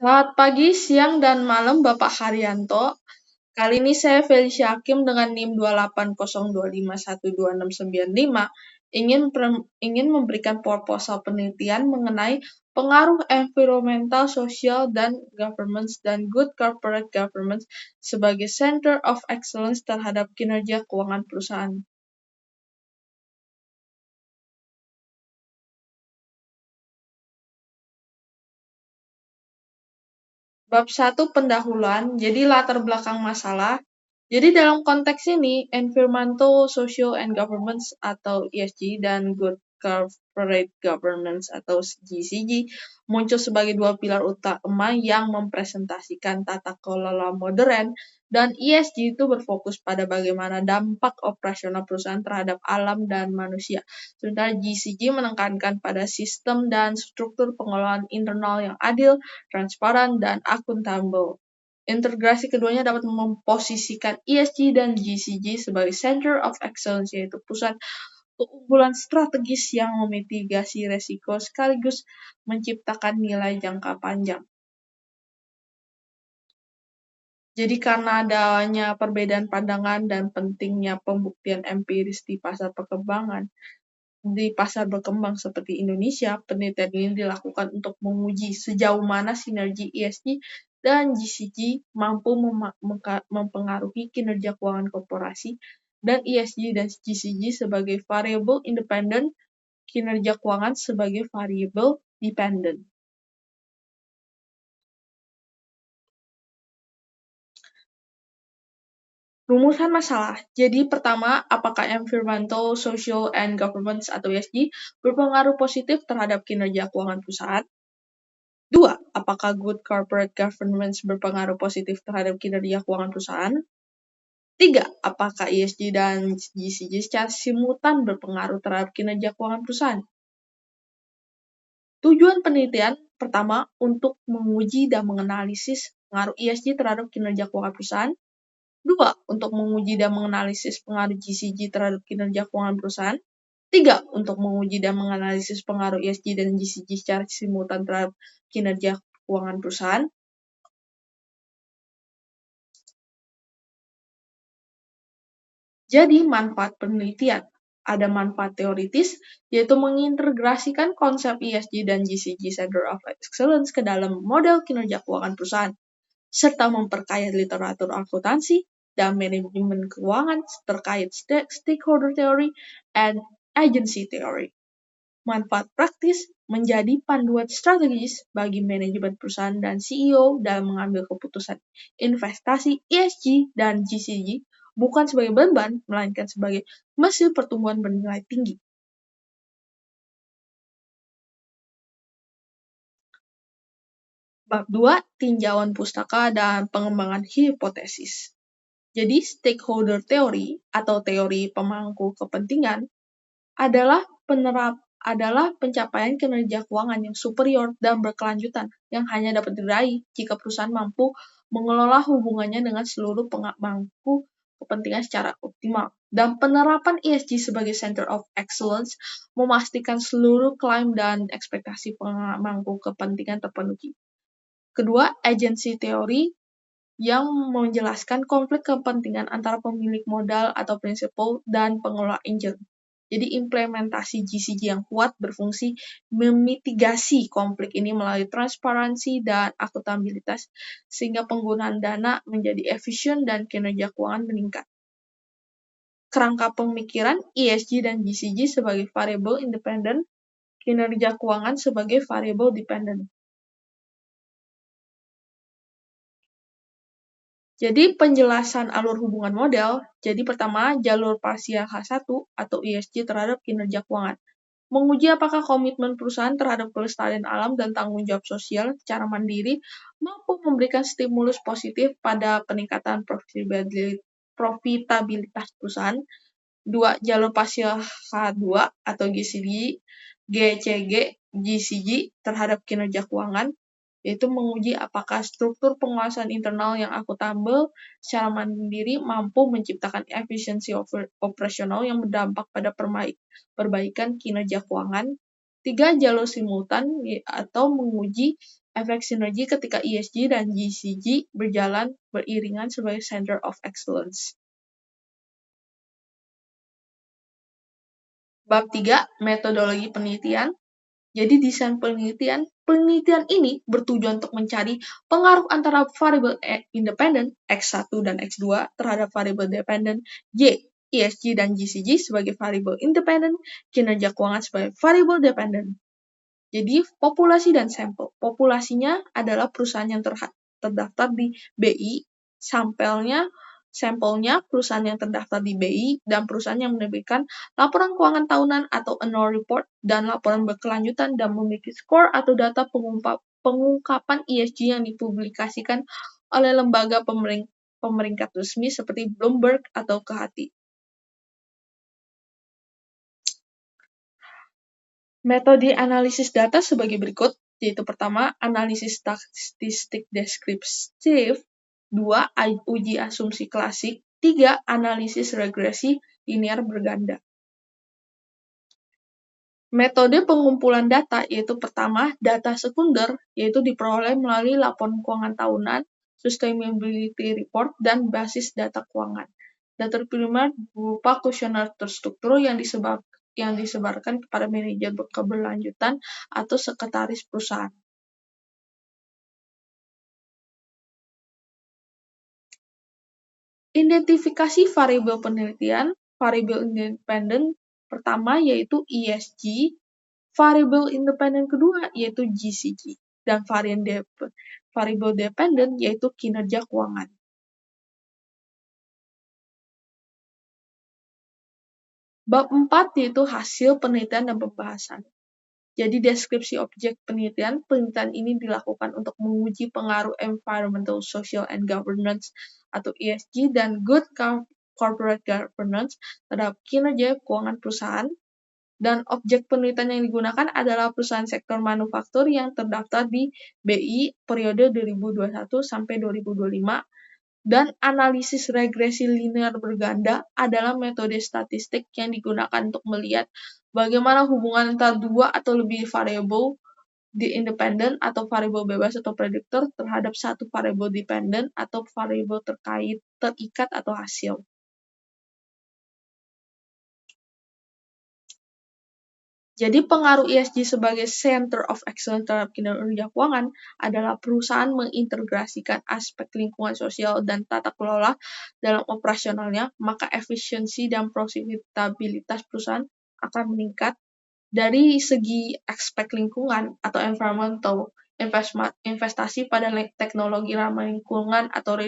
Selamat pagi, siang, dan malam Bapak Haryanto. Kali ini saya Felicia Hakim dengan NIM 28025129695 ingin memberikan proposal penelitian mengenai pengaruh environmental, sosial, dan governance dan good corporate governance sebagai center of excellence terhadap kinerja keuangan perusahaan. Bab 1 pendahuluan, jadi latar belakang masalah. Jadi dalam konteks ini, Environmental, Social, and Governance atau ESG dan Good Corporate Governance atau GCG muncul sebagai dua pilar utama yang mempresentasikan tata kelola modern, dan ESG itu berfokus pada bagaimana dampak operasional perusahaan terhadap alam dan manusia. Sementara GCG menekankan pada sistem dan struktur pengelolaan internal yang adil, transparan, dan akuntabel. Integrasi keduanya dapat memposisikan ESG dan GCG sebagai Center of Excellence, yaitu pusat keunggulan strategis yang memitigasi resiko sekaligus menciptakan nilai jangka panjang. Jadi karena adanya perbedaan pandangan dan pentingnya pembuktian empiris di pasar berkembang seperti Indonesia, penelitian ini dilakukan untuk menguji sejauh mana sinergi ESG dan GCG mampu mempengaruhi kinerja keuangan korporasi, dan ESG dan GCG sebagai variabel independen, kinerja keuangan sebagai variabel dependen. Rumusan masalah. Jadi pertama, apakah environmental, social, and governance atau ESG berpengaruh positif terhadap kinerja keuangan perusahaan? 2. Apakah good corporate governance berpengaruh positif terhadap kinerja keuangan perusahaan? 3. Apakah ESG dan GCG secara simultan berpengaruh terhadap kinerja keuangan perusahaan? Tujuan penelitian pertama untuk menguji dan menganalisis pengaruh ESG terhadap kinerja keuangan perusahaan. 2. Untuk menguji dan menganalisis pengaruh GCG terhadap kinerja keuangan perusahaan. 3. Untuk menguji dan menganalisis pengaruh ESG dan GCG secara simultan terhadap kinerja keuangan perusahaan. Jadi, manfaat penelitian. Ada manfaat teoritis, yaitu mengintegrasikan konsep ESG dan GCG Center of Excellence ke dalam model kinerja keuangan perusahaan, serta memperkaya literatur akuntansi dan manajemen keuangan terkait stakeholder theory and agency theory. Manfaat praktis menjadi panduan strategis bagi manajemen perusahaan dan CEO dalam mengambil keputusan investasi ESG dan GCG, bukan sebagai beban, melainkan sebagai mesin pertumbuhan bernilai tinggi. Bab 2, tinjauan pustaka dan pengembangan hipotesis. Jadi, stakeholder theory atau teori pemangku kepentingan adalah pencapaian kinerja keuangan yang superior dan berkelanjutan yang hanya dapat diraih jika perusahaan mampu mengelola hubungannya dengan seluruh pemangku kepentingan secara optimal. Dan penerapan ESG sebagai Center of Excellence memastikan seluruh klaim dan ekspektasi pemangku kepentingan terpenuhi. Kedua, agency theory yang menjelaskan konflik kepentingan antara pemilik modal atau prinsipal dan pengelola angel. Jadi implementasi GCG yang kuat berfungsi memitigasi konflik ini melalui transparansi dan akuntabilitas, sehingga penggunaan dana menjadi efisien dan kinerja keuangan meningkat. Kerangka pemikiran ESG dan GCG sebagai variabel independen, kinerja keuangan sebagai variabel dependen. Jadi penjelasan alur hubungan model, jadi pertama jalur parsial H1 atau ESG terhadap kinerja keuangan. Menguji apakah komitmen perusahaan terhadap kelestarian alam dan tanggung jawab sosial secara mandiri mampu memberikan stimulus positif pada peningkatan profitabilitas perusahaan. 2. Jalur parsial H2 atau GCG terhadap kinerja keuangan, yaitu menguji apakah struktur penguasaan internal yang akuntabel secara mandiri mampu menciptakan efisiensi operasional yang berdampak pada perbaikan kinerja keuangan. 3. Jalur simultan atau menguji Efek sinergi ketika ESG dan GCG berjalan beriringan sebagai Center of Excellence. Bab 3, metodologi penelitian. Jadi desain penelitian ini bertujuan untuk mencari pengaruh antara variabel independen X1 dan X2 terhadap variabel dependen Y, ESG dan GCG sebagai variabel independen, kinerja keuangan sebagai variabel dependen. Jadi populasi dan sampel. Populasinya adalah perusahaan yang terdaftar di BI, sampelnya perusahaan yang terdaftar di BI dan perusahaan yang menerbitkan laporan keuangan tahunan atau annual report dan laporan berkelanjutan dan memiliki skor atau data pengungkapan ESG yang dipublikasikan oleh lembaga pemeringkat resmi seperti Bloomberg atau Kehati. Metode analisis data sebagai berikut, yaitu pertama, analisis statistik deskriptif, 2. Uji asumsi klasik, 3. Analisis regresi linear berganda. Metode pengumpulan data yaitu pertama, data sekunder, yaitu diperoleh melalui laporan keuangan tahunan, sustainability report, dan basis data keuangan. Data primer berupa kuesioner terstruktur yang disebarkan kepada manajer keberlanjutan atau sekretaris perusahaan. Identifikasi variabel penelitian, variabel independen pertama yaitu ESG, variabel independen kedua yaitu GCG, dan variabel dependen yaitu kinerja keuangan. Bab 4 yaitu hasil penelitian dan pembahasan. Jadi deskripsi objek penelitian ini dilakukan untuk menguji pengaruh environmental, social, and governance atau ESG dan good corporate governance terhadap kinerja keuangan perusahaan. Dan objek penelitian yang digunakan adalah perusahaan sektor manufaktur yang terdaftar di BI periode 2021 sampai 2025. Dan analisis regresi linear berganda adalah metode statistik yang digunakan untuk melihat bagaimana hubungan antara dua atau lebih variabel di independen atau variabel bebas atau prediktor terhadap satu variabel dependen atau variabel terikat atau hasil. Jadi pengaruh ESG sebagai Center of Excellence terhadap kinerja keuangan adalah perusahaan mengintegrasikan aspek lingkungan sosial dan tata kelola dalam operasionalnya, maka efisiensi dan profitabilitas perusahaan akan meningkat. Dari segi aspek lingkungan atau environmental, investasi pada teknologi ramah lingkungan atau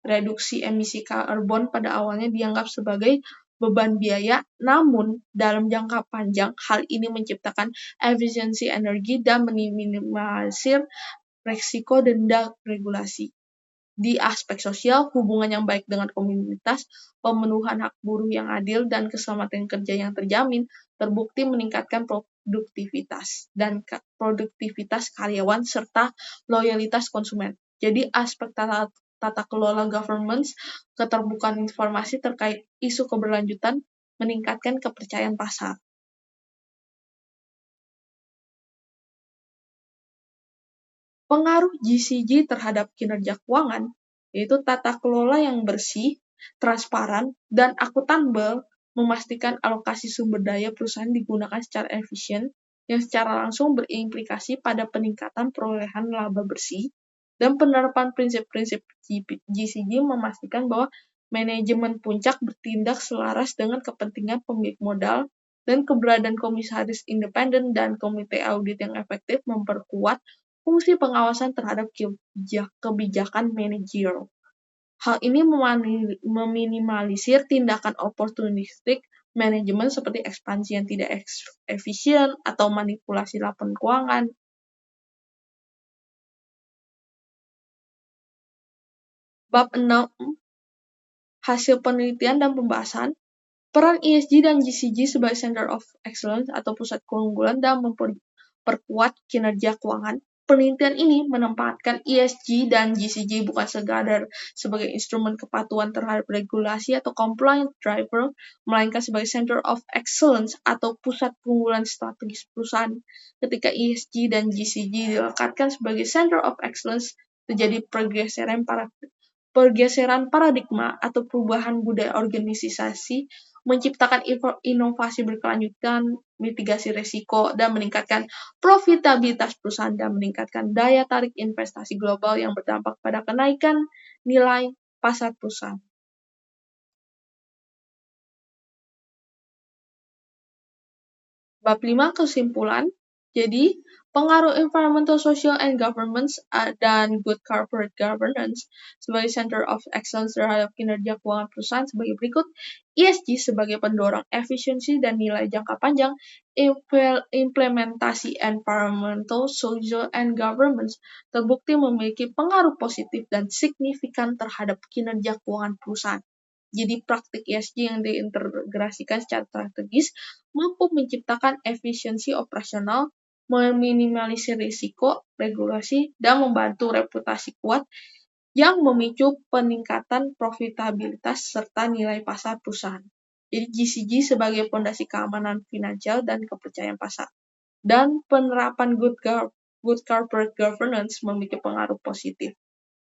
reduksi emisi karbon pada awalnya dianggap sebagai beban biaya, namun dalam jangka panjang hal ini menciptakan efisiensi energi dan meminimalisir risiko denda regulasi. Di aspek sosial, hubungan yang baik dengan komunitas, pemenuhan hak buruh yang adil, dan keselamatan kerja yang terjamin terbukti meningkatkan produktivitas karyawan serta loyalitas konsumen. Jadi aspek tata kelola governance, keterbukaan informasi terkait isu keberlanjutan meningkatkan kepercayaan pasar. Pengaruh GCG terhadap kinerja keuangan, yaitu tata kelola yang bersih, transparan, dan akuntabel, memastikan alokasi sumber daya perusahaan digunakan secara efisien, yang secara langsung berimplikasi pada peningkatan perolehan laba bersih, dan penerapan prinsip-prinsip GCG memastikan bahwa manajemen puncak bertindak selaras dengan kepentingan pemilik modal, dan keberadaan komisaris independen dan komite audit yang efektif memperkuat fungsi pengawasan terhadap kebijakan manajerial. Hal ini meminimalisir tindakan oportunistik manajemen seperti ekspansi yang tidak efisien atau manipulasi laporan keuangan. Bab 6, hasil penelitian dan pembahasan. Peran ESG dan GCG sebagai Center of Excellence atau pusat keunggulan dalam memperkuat kinerja keuangan Penelitian ini menempatkan ESG dan GCG bukan sekadar sebagai instrumen kepatuhan terhadap regulasi atau compliance driver, melainkan sebagai center of excellence atau pusat keunggulan strategis perusahaan. Ketika ESG dan GCG dilekatkan sebagai center of excellence, terjadi pergeseran paradigma atau perubahan budaya organisasi, menciptakan inovasi berkelanjutan, mitigasi risiko, dan meningkatkan profitabilitas perusahaan dan meningkatkan daya tarik investasi global yang berdampak pada kenaikan nilai pasar perusahaan. Bab 5 kesimpulan. Jadi, pengaruh environmental, social, and governance dan good corporate governance sebagai center of excellence terhadap kinerja keuangan perusahaan sebagai berikut. ESG sebagai pendorong efisiensi dan nilai jangka panjang, implementasi environmental, social, and governance terbukti memiliki pengaruh positif dan signifikan terhadap kinerja keuangan perusahaan. Jadi praktik ESG yang diintegrasikan secara strategis mampu menciptakan efisiensi operasional, meminimalisir risiko, regulasi, dan membantu reputasi kuat yang memicu peningkatan profitabilitas serta nilai pasar perusahaan. Jadi GCG sebagai fondasi keamanan finansial dan kepercayaan pasar. Dan penerapan good corporate governance memiliki pengaruh positif.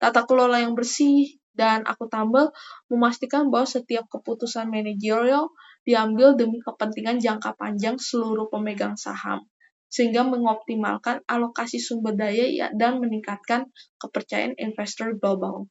Tata kelola yang bersih dan akuntabel memastikan bahwa setiap keputusan manajerial diambil demi kepentingan jangka panjang seluruh pemegang saham, sehingga mengoptimalkan alokasi sumber daya dan meningkatkan kepercayaan investor global.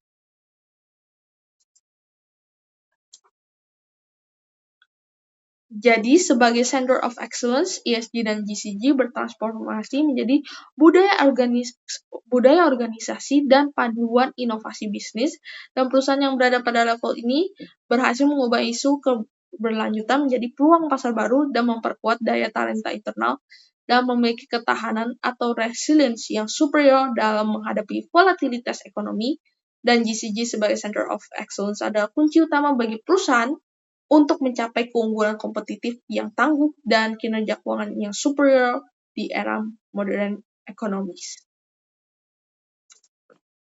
Jadi, sebagai Center of Excellence, ESG dan GCG bertransformasi menjadi budaya organisasi dan panduan inovasi bisnis, dan perusahaan yang berada pada level ini berhasil mengubah isu keberlanjutan menjadi peluang pasar baru dan memperkuat daya talenta internal dan memiliki ketahanan atau resilience yang superior dalam menghadapi volatilitas ekonomi. Dan GCG sebagai Center of Excellence adalah kunci utama bagi perusahaan untuk mencapai keunggulan kompetitif yang tangguh dan kinerja keuangan yang superior di era modern ekonomis.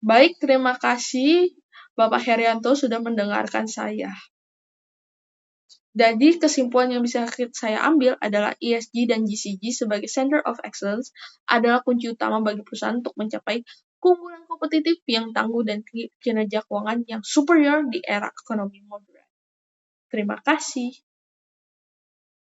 Baik, terima kasih Bapak Herianto sudah mendengarkan saya. Jadi kesimpulan yang bisa saya ambil adalah ESG dan GCG sebagai Center of Excellence adalah kunci utama bagi perusahaan untuk mencapai keunggulan kompetitif yang tangguh dan kinerja keuangan yang superior di era ekonomi modern. Terima kasih.